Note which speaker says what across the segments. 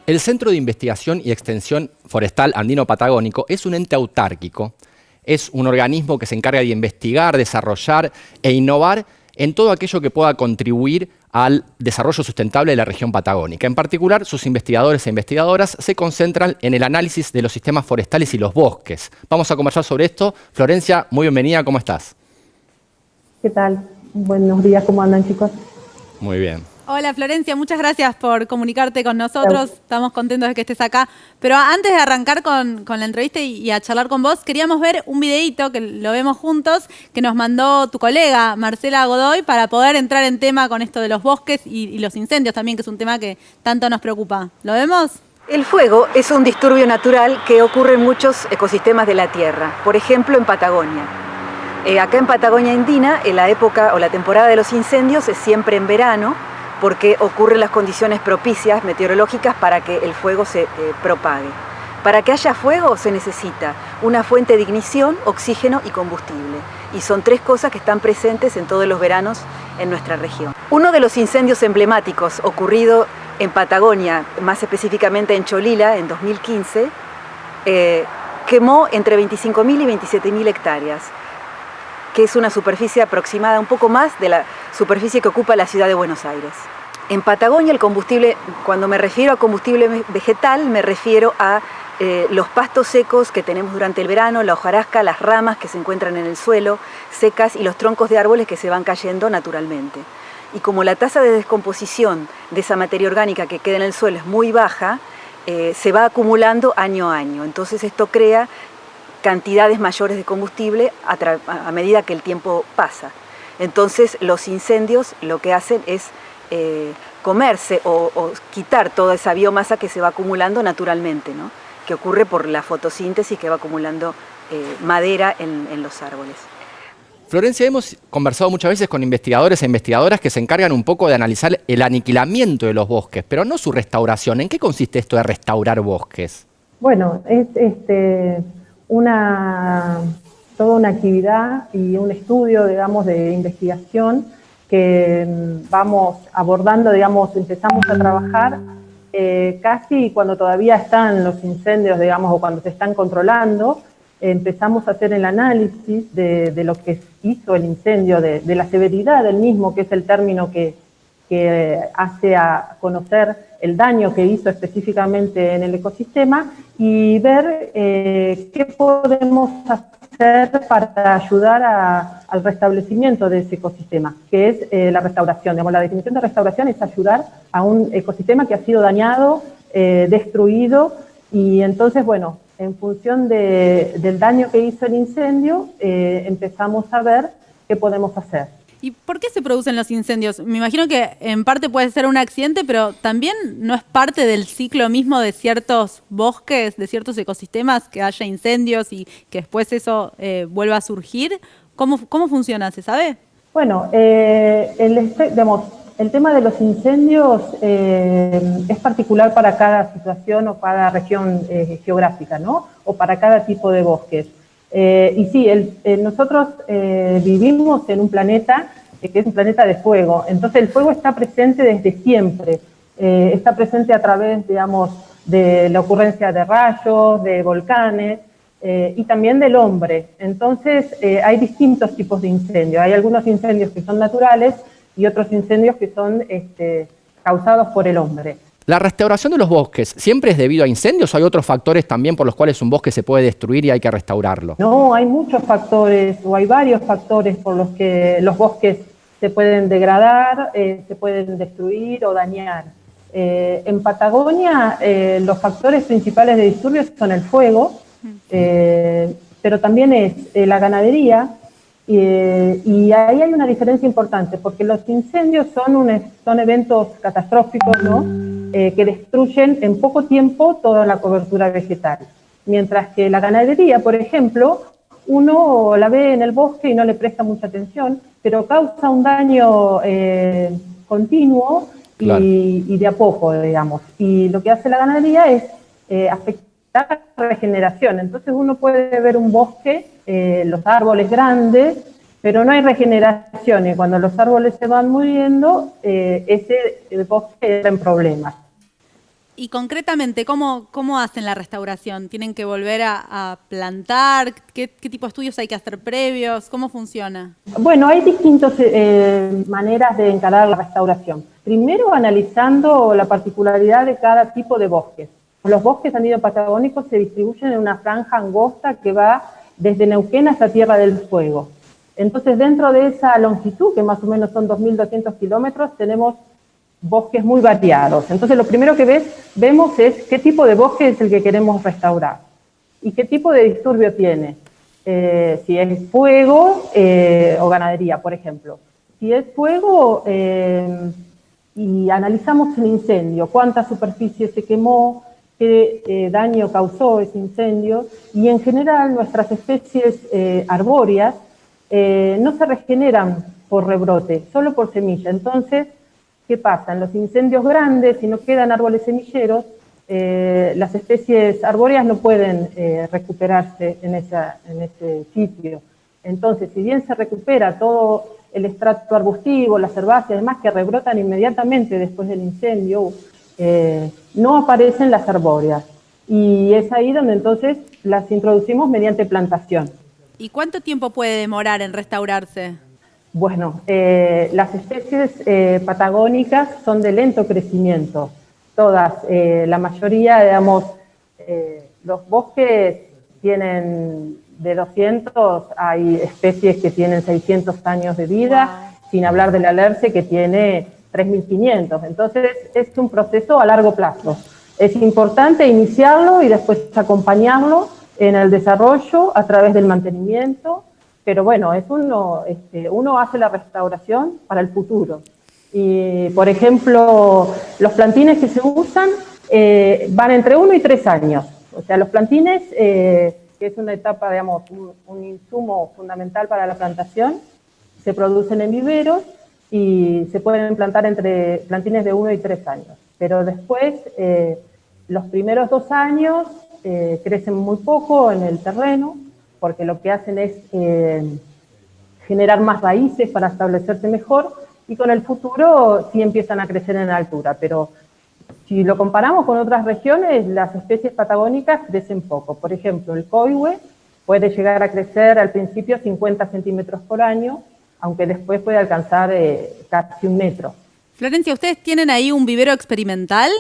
Speaker 1: El Centro de Investigación y Extensión Forestal Andino Patagónico es un ente autárquico. Es un organismo que se encarga de investigar, desarrollar e innovar en todo aquello que pueda contribuir al desarrollo sustentable de la región patagónica. En particular, sus investigadores e investigadoras se concentran en el análisis de los sistemas forestales y los bosques. Vamos a conversar sobre esto. Florencia, muy bienvenida, ¿cómo estás?
Speaker 2: ¿Qué tal? Buenos días, ¿cómo andan, chicos?
Speaker 1: Muy bien.
Speaker 3: Hola Florencia, muchas gracias por comunicarte con nosotros, estamos contentos de que estés acá. Pero antes de arrancar con la entrevista y a charlar con vos, queríamos ver un videíto, que lo vemos juntos, que nos mandó tu colega Marcela Godoy para poder entrar en tema con esto de los bosques y los incendios también, que es un tema que tanto nos preocupa. ¿Lo vemos?
Speaker 4: El fuego es un disturbio natural que ocurre en muchos ecosistemas de la Tierra, por ejemplo en Patagonia. Acá en Patagonia Andina, en la época o la temporada de los incendios es siempre en verano, porque ocurren las condiciones propicias meteorológicas para que el fuego se propague. Para que haya fuego se necesita una fuente de ignición, oxígeno y combustible. Y son tres cosas que están presentes en todos los veranos en nuestra región. Uno de los incendios emblemáticos ocurrido en Patagonia, más específicamente en Cholila, en 2015, quemó entre 25.000 y 27.000 hectáreas, que es una superficie aproximada un poco más de la superficie que ocupa la ciudad de Buenos Aires. En Patagonia el combustible, cuando me refiero a combustible vegetal, me refiero a los pastos secos que tenemos durante el verano, la hojarasca, las ramas que se encuentran en el suelo secas y los troncos de árboles que se van cayendo naturalmente. Y como la tasa de descomposición de esa materia orgánica que queda en el suelo es muy baja, se va acumulando año a año. Entonces esto crea cantidades mayores de combustible a medida que el tiempo pasa. Entonces los incendios lo que hacen es comerse o quitar toda esa biomasa que se va acumulando naturalmente, ¿no? Que ocurre por la fotosíntesis que va acumulando madera en los árboles.
Speaker 1: Florencia, hemos conversado muchas veces con investigadores e investigadoras que se encargan un poco de analizar el aniquilamiento de los bosques, pero no su restauración. ¿En qué consiste esto de restaurar bosques?
Speaker 2: Bueno, es toda una actividad y un estudio, digamos, de investigación que vamos abordando, digamos, empezamos a trabajar casi cuando todavía están los incendios, digamos, o cuando se están controlando. Empezamos a hacer el análisis de lo que hizo el incendio, de la severidad del mismo, que es el término que hace a conocer el daño que hizo específicamente en el ecosistema y ver qué podemos hacer para ayudar al restablecimiento de ese ecosistema, que es la restauración. Digamos, la definición de restauración es ayudar a un ecosistema que ha sido dañado, destruido, y entonces, bueno, en función del daño que hizo el incendio, empezamos a ver qué podemos hacer.
Speaker 3: ¿Y por qué se producen los incendios? Me imagino que en parte puede ser un accidente, pero también no es parte del ciclo mismo de ciertos bosques, de ciertos ecosistemas, que haya incendios y que después eso vuelva a surgir. ¿Cómo funciona? ¿Se sabe?
Speaker 2: Bueno, el tema de los incendios es particular para cada situación o cada región geográfica, ¿no? O para cada tipo de bosques. Y sí, nosotros vivimos en un planeta que es un planeta de fuego, entonces el fuego está presente desde siempre, está presente a través, digamos, de la ocurrencia de rayos, de volcanes y también del hombre. Entonces hay distintos tipos de incendios, hay algunos incendios que son naturales y otros incendios que son causados por el hombre.
Speaker 1: ¿La restauración de los bosques siempre es debido a incendios o hay otros factores también por los cuales un bosque se puede destruir y hay que restaurarlo?
Speaker 2: No, hay muchos factores o hay varios factores por los que los bosques se pueden degradar, se pueden destruir o dañar. En Patagonia los factores principales de disturbios son el fuego, pero también es la ganadería, y ahí hay una diferencia importante porque los incendios son eventos catastróficos, ¿no? Que destruyen en poco tiempo toda la cobertura vegetal. Mientras que la ganadería, por ejemplo, uno la ve en el bosque y no le presta mucha atención, pero causa un daño continuo
Speaker 1: Claro.
Speaker 2: y de a poco, digamos. Y lo que hace la ganadería es afectar la regeneración. Entonces uno puede ver un bosque, los árboles grandes, pero no hay regeneración, y cuando los árboles se van muriendo, ese bosque entra en problemas.
Speaker 3: Y concretamente, ¿cómo hacen la restauración? ¿Tienen que volver a plantar? ¿Qué tipo de estudios hay que hacer previos? ¿Cómo funciona?
Speaker 2: Bueno, hay distintas maneras de encarar la restauración. Primero, analizando la particularidad de cada tipo de bosque. Los bosques andino-patagónicos se distribuyen en una franja angosta que va desde Neuquén hasta Tierra del Fuego. Entonces, dentro de esa longitud, que más o menos son 2.200 kilómetros, tenemos bosques muy variados. Entonces, lo primero que vemos es qué tipo de bosque es el que queremos restaurar y qué tipo de disturbio tiene. Si es fuego o ganadería, por ejemplo. Si es fuego y analizamos el incendio, cuánta superficie se quemó, qué daño causó ese incendio, y en general nuestras especies arbóreas no se regeneran por rebrote, solo por semilla. Entonces, ¿qué pasa? En los incendios grandes, si no quedan árboles semilleros, las especies arbóreas no pueden recuperarse en ese sitio. Entonces, si bien se recupera todo el estrato arbustivo, las herbáceas, además que rebrotan inmediatamente después del incendio, no aparecen las arbóreas. Y es ahí donde entonces las introducimos mediante plantación.
Speaker 3: ¿Y cuánto tiempo puede demorar en restaurarse?
Speaker 2: Bueno, las especies patagónicas son de lento crecimiento. Todas, la mayoría, digamos, los bosques tienen de 200, hay especies que tienen 600 años de vida, sin hablar del alerce que tiene 3.500. Entonces, es un proceso a largo plazo. Es importante iniciarlo y después acompañarlo en el desarrollo a través del mantenimiento, pero bueno, uno hace la restauración para el futuro. Y, por ejemplo, los plantines que se usan van entre 1 y 3 años. O sea, los plantines, que es una etapa, digamos, un insumo fundamental para la plantación, se producen en viveros y se pueden plantar entre plantines de 1 y 3 años. Pero después, los primeros 2 años crecen muy poco en el terreno, porque lo que hacen es generar más raíces para establecerse mejor, y con el futuro sí empiezan a crecer en altura, pero si lo comparamos con otras regiones, las especies patagónicas crecen poco. Por ejemplo, el coihue puede llegar a crecer al principio 50 centímetros por año, aunque después puede alcanzar casi 1 metro.
Speaker 3: Florencia, ¿ustedes tienen ahí un vivero experimental?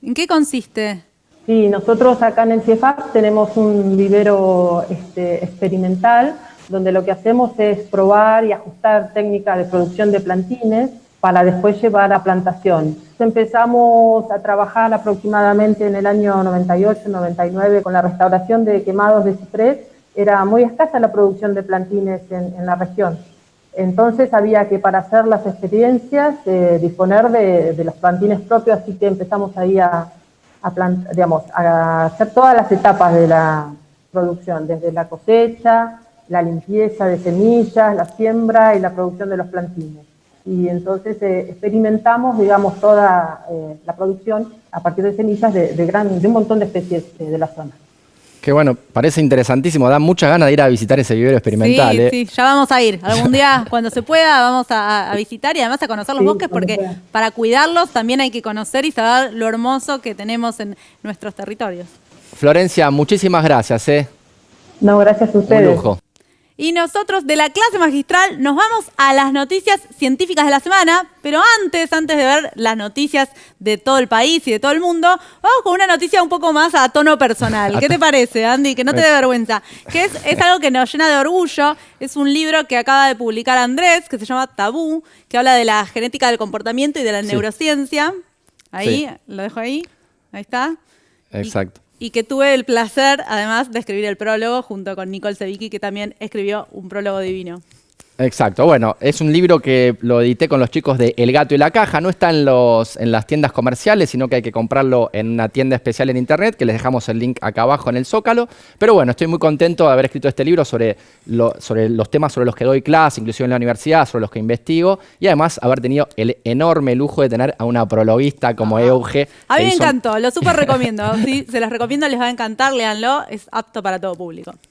Speaker 3: ¿En qué consiste?
Speaker 2: Sí, nosotros acá en el CIEFAP tenemos un vivero experimental, donde lo que hacemos es probar y ajustar técnicas de producción de plantines para después llevar a plantación. Empezamos a trabajar aproximadamente en el año 98, 99 con la restauración de quemados de ciprés. Era muy escasa la producción de plantines en la región. Entonces había que, para hacer las experiencias, disponer de los plantines propios, así que empezamos ahí a hacer todas las etapas de la producción, desde la cosecha, la limpieza de semillas, la siembra y la producción de los plantines. Y entonces experimentamos, digamos, toda la producción a partir de semillas de un montón de especies de la zona.
Speaker 1: Que bueno, parece interesantísimo, da muchas ganas de ir a visitar ese vivero experimental.
Speaker 3: Sí, ya vamos a ir. Algún día, cuando se pueda, vamos a visitar y además a conocer los bosques, porque para cuidarlos también hay que conocer y saber lo hermoso que tenemos en nuestros territorios.
Speaker 1: Florencia, muchísimas gracias.
Speaker 2: No, gracias a ustedes.
Speaker 1: Un lujo.
Speaker 3: Y nosotros de la clase magistral nos vamos a las noticias científicas de la semana, pero antes de ver las noticias de todo el país y de todo el mundo, vamos con una noticia un poco más a tono personal. ¿Qué te parece, Andy? Que no te dé vergüenza. Que es algo que nos llena de orgullo. Es un libro que acaba de publicar Andrés, que se llama Tabú, que habla de la genética del comportamiento y de la neurociencia. Ahí, lo dejo ahí. Ahí está.
Speaker 1: Exacto.
Speaker 3: Y que tuve el placer, además, de escribir el prólogo junto con Nicole Sevicki, que también escribió un prólogo divino.
Speaker 1: Exacto, bueno, es un libro que lo edité con los chicos de El Gato y la Caja, no está en las tiendas comerciales, sino que hay que comprarlo en una tienda especial en internet, que les dejamos el link acá abajo en el Zócalo, pero bueno, estoy muy contento de haber escrito este libro sobre los temas sobre los que doy clase, inclusive en la universidad, sobre los que investigo, y además haber tenido el enorme lujo de tener a una prologuista como Euge.
Speaker 3: A mí me encantó, lo súper recomiendo, sí, se los recomiendo, les va a encantar, léanlo, es apto para todo público.